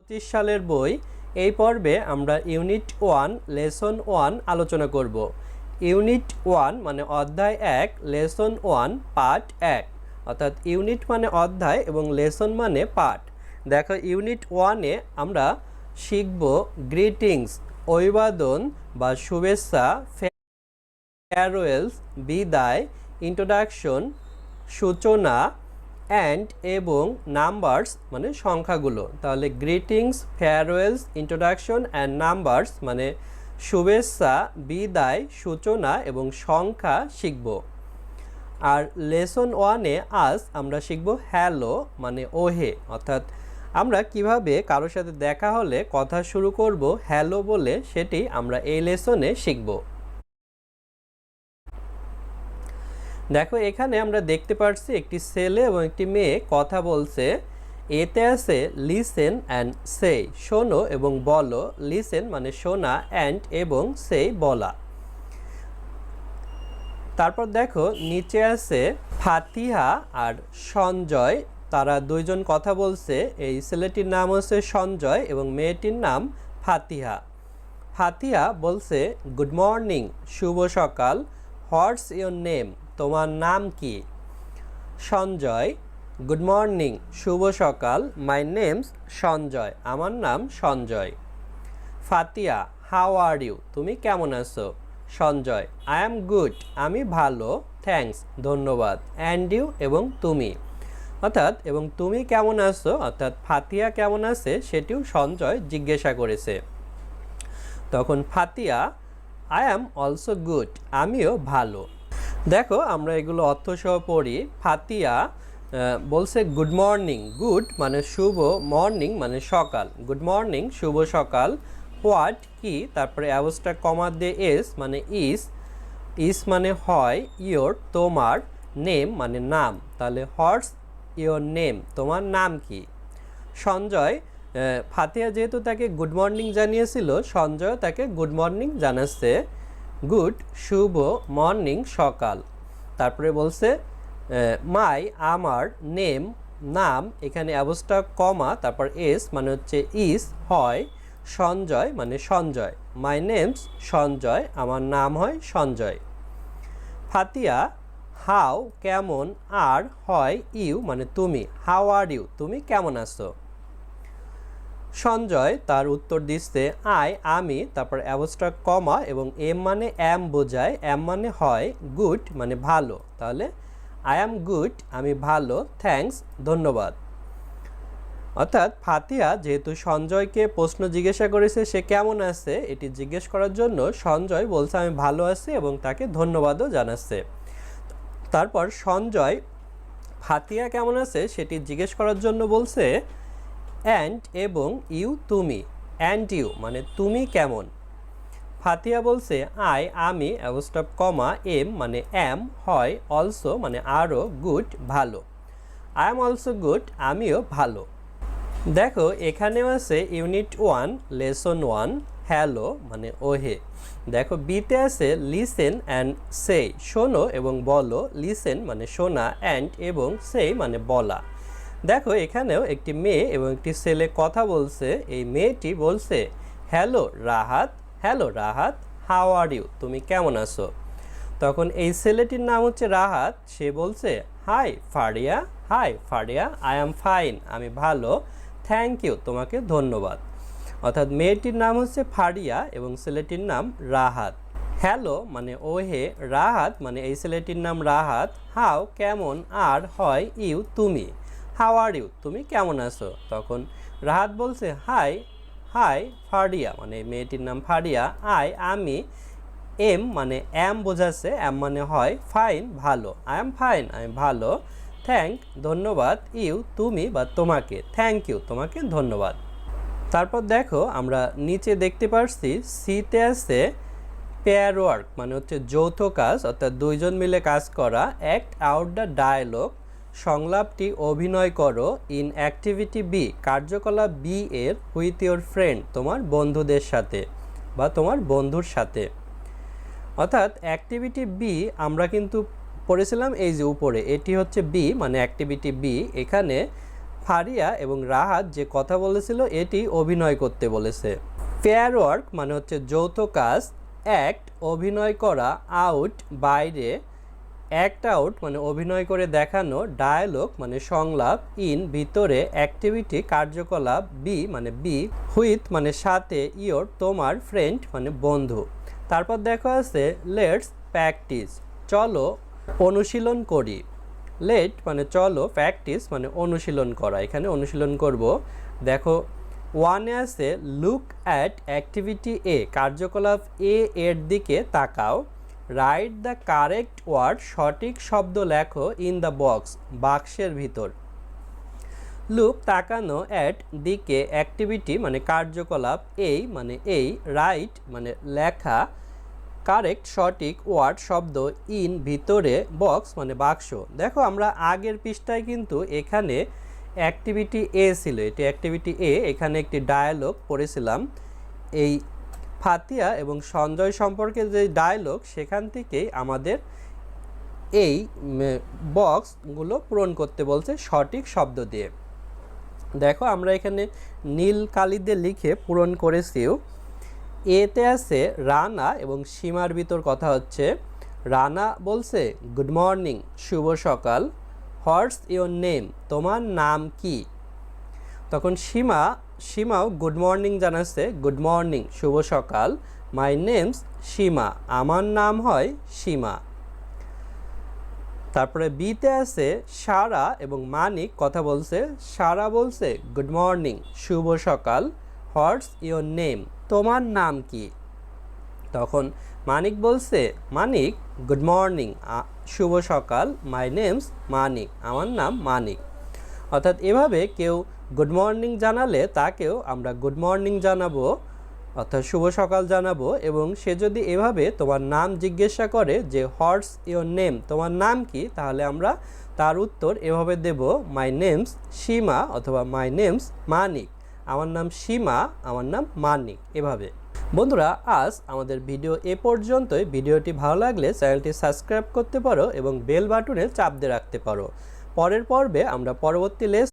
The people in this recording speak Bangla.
2025 সালের বই। এই পর্বে আমরা ইউনিট 1 লেসন 1 আলোচনা করব। ইউনিট 1 মানে অধ্যায় 1, লেসন 1 পার্ট 1, অর্থাৎ ইউনিট মানে অধ্যায় এবং লেসন মানে পার্ট। দেখো ইউনিট 1-এ আমরা শিখব গ্রিটিংস, অভিবাদন বা শুভেচ্ছা, ফেয়ারওয়েলস বিদায়, ইন্ট্রোডাকশন সূচনা, অ্যান্ড এবং নাম্বারস মানে সংখ্যাগুলো। তাহলে greetings, farewells, introduction and numbers মানে শুভেচ্ছা, বিদায়, সূচনা এবং সংখ্যা শিখব। আর লেসন 1-এ আজ আমরা শিখব হ্যালো মানে ওহে, অর্থাৎ আমরা কিভাবে কারোর সাথে দেখা হলে কথা শুরু করব হ্যালো বলে, সেটি আমরা এই লেসনে শিখব। দেখো এখানে আমরা দেখতে পাচ্ছি একটি ছেলে এবং একটি মেয়ে কথা বলছে। এতে আছে লিসেন অ্যান্ড সে, শোনো এবং বলো। লিসেন মানে শোনা, অ্যান্ড এবং সে বলা। তারপর দেখো নিচে আছে ফাতিহা আর সঞ্জয়, তারা দুইজন কথা বলছে। এই ছেলেটির নাম হচ্ছে সঞ্জয় এবং মেয়েটির নাম ফাতিহা। ফাতিহা বলছে গুড মর্নিং, শুভ সকাল। হোয়াটস ইয়োর নেম, তোমার নাম কি? সঞ্জয় গুড মর্নিং, শুভ সকাল। মাই নেমস সঞ্জয়, আমার নাম Sanjay. Fatiya how are you, তুমি কেমন আছো? সঞ্জয় আই অ্যাম গুড, আমি ভালো। থ্যাঙ্কস, ধন্যবাদ। অ্যান্ড ইউ, এবং তুমি। অর্থাৎ এবং তুমি কেমন আছো, অর্থাৎ ফাতিয়া কেমন আছে সেটিও সঞ্জয় জিজ্ঞাসা করেছে। তখন Fatiha I am also good, আমিও ভালো। দেখো আমরা এগুলো অর্থসহ পড়ি। ফাতিয়া বলছে গুড মর্নিং, গুড মানে শুভ, মর্নিং মানে সকাল। গুড মর্নিং শুভ সকাল। হোয়াট কি, তারপরে অ্যাবস্ট্রাক কমা দিয়ে এস মানে ইস মানে হয়, ইয়োর তোমার, নেম মানে নাম। তাহলে হোয়াটস ইয়োর নেম, তোমার নাম কি? সঞ্জয় ফাতিয়া যেহেতু তাকে গুড মর্নিং জানিয়েছিল, সঞ্জয় তাকে গুড মর্নিং জানাচ্ছে। গুড শুভ, মর্নিং সকাল। তারপরে বলছে মাই আমার, নেম নাম, এখানে অ্যাবস্ট্রাক কমা তারপর এস মানে হচ্ছে ইস হয়, সঞ্জয় মানে সঞ্জয়। মাই নেমস সঞ্জয়, আমার নাম হয় সঞ্জয়। ফাতিয়া হাউ কেমন, আর হয় ইউ মানে তুমি। হাউ আর ইউ, তুমি কেমন আছো? সঞ্জয় তার উত্তর দিচ্ছে আমি, তারপর অ্যাবস্ট্রাক কমা এবং এম মানে অ্যাম বোঝায়, অ্যাম মানে হয়, গুড মানে ভালো। তাহলে আই অ্যাম গুড, আমি ভালো। থ্যাঙ্কস, ধন্যবাদ। অর্থাৎ ফাতিয়া যেহেতু সঞ্জয়কে প্রশ্ন জিজ্ঞাসা করেছে সে কেমন আছে, এটি জিজ্ঞেস করার জন্য সঞ্জয় বলছে আমি ভালো আছি এবং তাকে ধন্যবাদও জানাচ্ছে। তারপর সঞ্জয় ফাতিয়া কেমন আছে সেটি জিজ্ঞেস করার জন্য বলছে অ্যান্ড এবং ইউ তুমি। অ্যান্ড ইউ মানে তুমি কেমন? ফাতিয়া বলছে আমি, অ্যাবস্ট্রাক কমা এম মানে অ্যাম হয়, অলসো মানে আরও, গুড ভালো। আই এম অলসো গুড, আমিও ভালো। দেখো এখানেও আছে ইউনিট 1 লেসন 1 হ্যালো মানে ওহে। দেখো বিতে আছে লিসেন অ্যান্ড সে, শোনো এবং বলো। লিসেন মানে শোনা, অ্যান্ড এবং সে মানে বলা। দেখো এখানেও একটি মেয়ে এবং একটি ছেলে কথা বলছে। এই মেয়েটি বলছে hello Rahat, hello Rahat, how are you, তুমি কেমন আছো? তখন এই ছেলেটির নাম হচ্ছে রাহাত, সে বলছে hi Faria, hi Faria, I am fine, আমি ভালো। থ্যাংক ইউ, তোমাকে ধন্যবাদ। অর্থাৎ মেয়েটির নাম হচ্ছে ফারিয়া এবং ছেলেটির নাম রাহাত। হ্যালো মানে ওহে, রাহাত মানে এই ছেলেটির নাম রাহাত, হাউ কেমন, আর হয় ইউ তুমি। হাউ আর ইউ, তুমি কেমন আছো? তখন রাহাত বলছে হাই ফারিয়া মানে মেয়েটির নাম ফারিয়া, আমি, এম মানে অ্যাম বোঝাচ্ছে, অ্যাম মানে হয়, ফাইন ভালো। আই এম ফাইন, আমি ভালো। থ্যাংক ধন্যবাদ, ইউ তুমি বা তোমাকে। থ্যাংক ইউ, তোমাকে ধন্যবাদ। তারপর দেখো আমরা নিচে দেখতে পাচ্ছি সিতে আছে পেয়ার ওয়ার্ক মানে হচ্ছে যৌথ কাজ, অর্থাৎ দুইজন মিলে কাজ করা। অ্যাক্ট আউট দ্য ডায়ালগ, সংলাপটি অভিনয় করো। ইন অ্যাক্টিভিটি বি, কার্যকলাপ বি এর, হুইথ ইয়োর ফ্রেন্ড, তোমার বন্ধুদের সাথে বা তোমার বন্ধুর সাথে। অর্থাৎ অ্যাক্টিভিটি বি আমরা কিন্তু পড়েছিলাম এই যে উপরে, এটি হচ্ছে বি মানে অ্যাক্টিভিটি বি। এখানে ফারিয়া এবং রাহাত যে কথা বলেছিল এটি অভিনয় করতে বলেছে। পেয়ার ওয়ার্ক মানে হচ্ছে যৌথ কাজ, অ্যাক্ট অভিনয় করা, আউট বাইরে, অ্যাক্ট আউট মানে অভিনয় করে দেখানো, ডায়ালগ মানে সংলাপ, ইন ভিতরে, অ্যাক্টিভিটি কার্যকলাপ, বি মানে বি, হুইথ মানে সাথে, ইয়োর তোমার, ফ্রেন্ড মানে বন্ধু। তারপর দেখা আছে লেটস প্র্যাকটিস চলো অনুশীলন করি। লেট মানে চলো, প্র্যাকটিস মানে অনুশীলন করা, এখানে অনুশীলন করব। দেখো ওয়ানে আছে লুক অ্যাট অ্যাক্টিভিটি এ, কার্যকলাপ এ এর দিকে তাকাও। রাইট দ্য কারেক্ট ওয়ার্ড, সঠিক শব্দ লেখো, ইন দ্য বক্স বাক্সের ভিতর। লুক তাকানো, অ্যাট দিকে, অ্যাক্টিভিটি মানে কার্যকলাপ, এই মানে এই, রাইট মানে লেখা, কারেক্ট সঠিক, ওয়ার্ড শব্দ, ইন ভিতরে, বক্স মানে বাক্স। দেখো আমরা আগের পৃষ্ঠায় কিন্তু এখানে অ্যাক্টিভিটি এ ছিল, এটি অ্যাক্টিভিটি এ, এখানে একটি ডায়ালগ পড়েছিলাম এই ফাতিয়া এবং সঞ্জয় সম্পর্কে যে ডায়লগ, সেখান থেকেই আমাদের এই বক্সগুলো পূরণ করতে বলছে সঠিক শব্দ দিয়ে। দেখো আমরা এখানে নীল কালি দিয়ে লিখে পূরণ করেছিও। এতে আছে রানা এবং সীমার ভিতর কথা হচ্ছে। রানা বলছে গুড মর্নিং শুভ সকাল, হোয়াটস ইওর নেম তোমার নাম কি। তখন সীমাও গুড মর্নিং জানাচ্ছে, গুড মর্নিং শুভ সকাল, মাই নেমস সীমা আমার নাম হয় সীমা। তারপরে বিতে আছে সারা এবং মানিক কথা বলছে। সারা বলছে গুড মর্নিং শুভ সকাল, হোয়াটস ইওর নেম তোমার নাম কি। তখন মানিক বলছে মানিক গুড মর্নিং শুভ সকাল, মাই নেমস মানিক আমার নাম মানিক। অর্থাৎ এভাবে কেউ গুড মর্নিং জানালে তাকেও আমরা গুড মর্নিং জানাবো, অর্থাৎ শুভ সকাল জানাবো। এবং সে যদি এভাবে তোমার নাম জিজ্ঞাসা করে যে হোয়াটস ইওর নেম তোমার নাম কি, তাহলে আমরা তার উত্তর এভাবে দেব মাই নেমস সীমা অথবা মাই নেমস মানিক আমার নাম সীমা আমার নাম মানিক। এভাবে বন্ধুরা আজ আমাদের ভিডিও এ পর্যন্তই। ভিডিওটি ভালো লাগলে চ্যানেলটি সাবস্ক্রাইব করতে পারো এবং বেল বাটনে চাপ দিয়ে রাখতে পারো। পরের পর্বে আমরা পরবর্তী লেসন